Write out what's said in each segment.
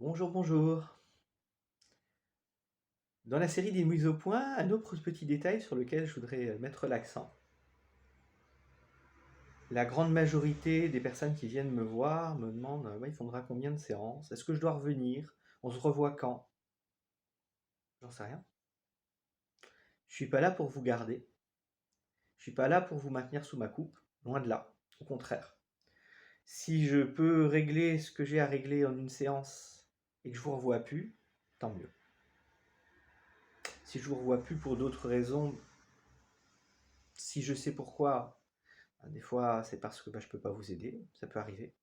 Bonjour, bonjour. Dans la série des mises au point, un autre petit détail sur lequel je voudrais mettre l'accent. La grande majorité des personnes qui viennent me voir me demandent ouais, il faudra combien de séances? Est-ce que je dois revenir? On se revoit quand? J'en sais rien. Je suis pas là pour vous garder. Je suis pas là pour vous maintenir sous ma coupe. Loin de là. Au contraire. Si je peux régler ce que j'ai à régler en une séance et que je vous revois plus, tant mieux. Si je vous revois plus pour d'autres raisons, si je sais pourquoi, des fois, c'est parce que je peux pas vous aider, ça peut arriver.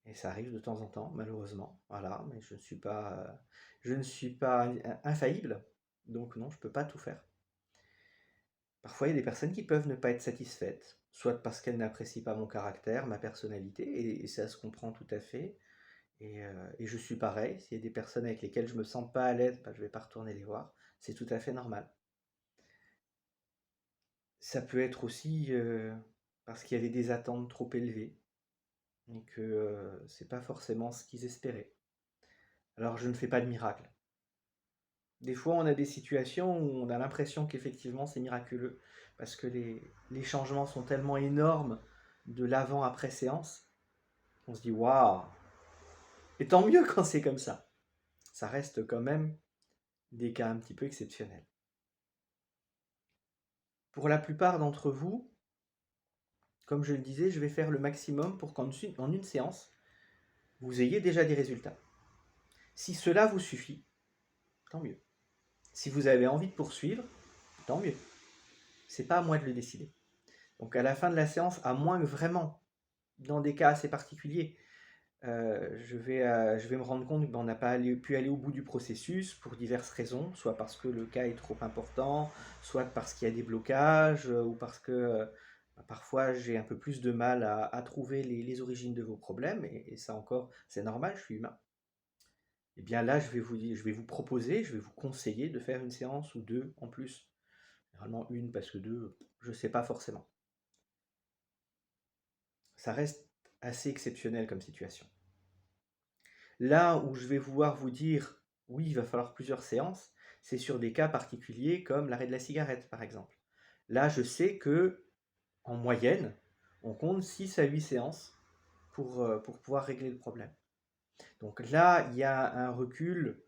Et ça arrive de temps en temps, malheureusement. Voilà, mais je ne suis pas infaillible, donc non, je peux pas tout faire. Parfois, il y a des personnes qui peuvent ne pas être satisfaites, soit parce qu'elles n'apprécient pas mon caractère, ma personnalité, et ça se comprend tout à fait. Et je suis pareil. S'il y a des personnes avec lesquelles je me sens pas à l'aise, je vais pas retourner les voir. C'est tout à fait normal. Ça peut être aussi parce qu'il y avait des attentes trop élevées et que c'est pas forcément ce qu'ils espéraient. Alors je ne fais pas de miracle. Des fois, on a des situations où on a l'impression qu'effectivement c'est miraculeux parce que les changements sont tellement énormes de l'avant-après séance qu'on se dit waouh! Et tant mieux quand c'est comme ça. Ça reste quand même des cas un petit peu exceptionnels. Pour la plupart d'entre vous, comme je le disais, je vais faire le maximum pour qu'en une séance, vous ayez déjà des résultats. Si cela vous suffit, tant mieux. Si vous avez envie de poursuivre, tant mieux. C'est pas à moi de le décider. Donc à la fin de la séance, à moins que vraiment, dans des cas assez particuliers, je vais me rendre compte qu'on n'a pas pu aller au bout du processus pour diverses raisons, soit parce que le cas est trop important, soit parce qu'il y a des blocages, ou parce que parfois j'ai un peu plus de mal à trouver les origines de vos problèmes, et ça encore, c'est normal, je suis humain. Et bien là, je vais vous proposer, je vais vous conseiller de faire une séance ou deux en plus. Généralement une, parce que deux, je ne sais pas forcément. Ça reste assez exceptionnel comme situation. Là où je vais vouloir vous dire, oui, il va falloir plusieurs séances, c'est sur des cas particuliers comme l'arrêt de la cigarette, par exemple. Là, je sais que, en moyenne, on compte 6 à 8 séances pour pouvoir régler le problème. Donc là, il y a un recul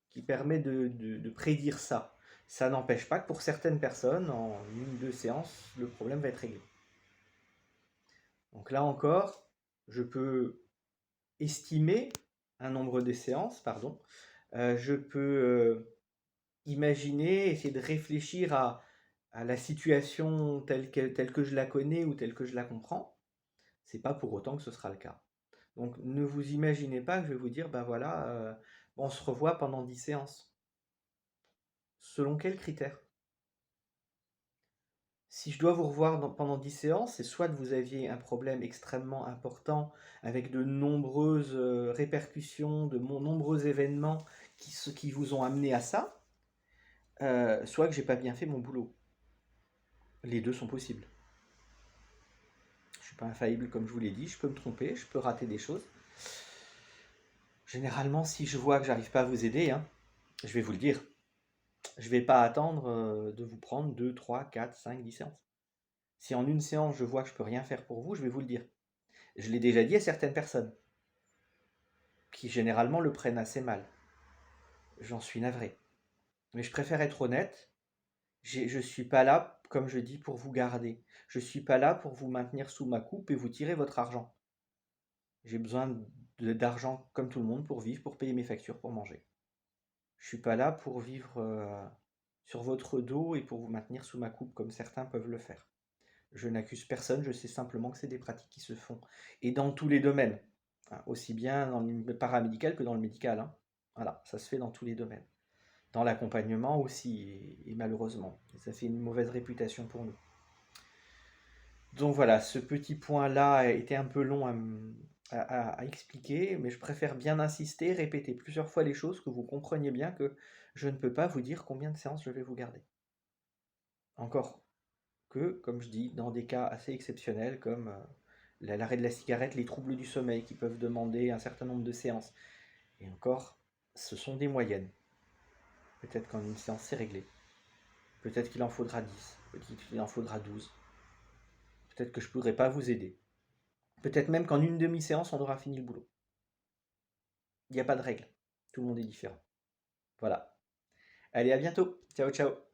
qui permet de prédire ça. Ça n'empêche pas que pour certaines personnes, en une ou deux séances, le problème va être réglé. Donc là encore, je peux estimer un nombre de séances, pardon. Je peux imaginer, essayer de réfléchir à la situation telle que je la connais ou telle que je la comprends. C'est pas pour autant que ce sera le cas. Donc ne vous imaginez pas que je vais vous dire, ben voilà, on se revoit pendant 10 séances. Selon quels critères? Si je dois vous revoir pendant 10 séances, c'est soit que vous aviez un problème extrêmement important avec de nombreuses répercussions, de nombreux événements qui vous ont amené à ça, soit que j'ai pas bien fait mon boulot. Les deux sont possibles. Je suis pas infaillible comme je vous l'ai dit, je peux me tromper, je peux rater des choses. Généralement, si je vois que j'arrive pas à vous aider, hein, je vais vous le dire. Je vais pas attendre de vous prendre 2, 3, 4, 5, 10 séances. Si en une séance je vois que je peux rien faire pour vous, je vais vous le dire. Je l'ai déjà dit à certaines personnes qui généralement le prennent assez mal. J'en suis navré. Mais je préfère être honnête. Je suis pas là, comme je dis, pour vous garder. Je suis pas là pour vous maintenir sous ma coupe et vous tirer votre argent. J'ai besoin d'argent comme tout le monde pour vivre, pour payer mes factures, pour manger. Je suis pas là pour vivre sur votre dos et pour vous maintenir sous ma coupe comme certains peuvent le faire. Je n'accuse personne, je sais simplement que c'est des pratiques qui se font. Et dans tous les domaines, hein, aussi bien dans le paramédical que dans le médical, hein. Voilà, ça se fait dans tous les domaines. Dans l'accompagnement aussi, et malheureusement. Et ça fait une mauvaise réputation pour nous. Donc voilà, ce petit point-là a été un peu long à expliquer, mais je préfère bien insister, répéter plusieurs fois les choses, que vous compreniez bien que je ne peux pas vous dire combien de séances je vais vous garder. Encore que, comme je dis, dans des cas assez exceptionnels comme l'arrêt de la cigarette, les troubles du sommeil qui peuvent demander un certain nombre de séances. Et encore, ce sont des moyennes. Peut-être qu'en une séance, c'est réglé. Peut-être qu'il en faudra 10. Peut-être qu'il en faudra 12. Peut-être que je ne pourrai pas vous aider. Peut-être même qu'en une demi-séance, on aura fini le boulot. Il n'y a pas de règle. Tout le monde est différent. Voilà. Allez, à bientôt. Ciao, ciao.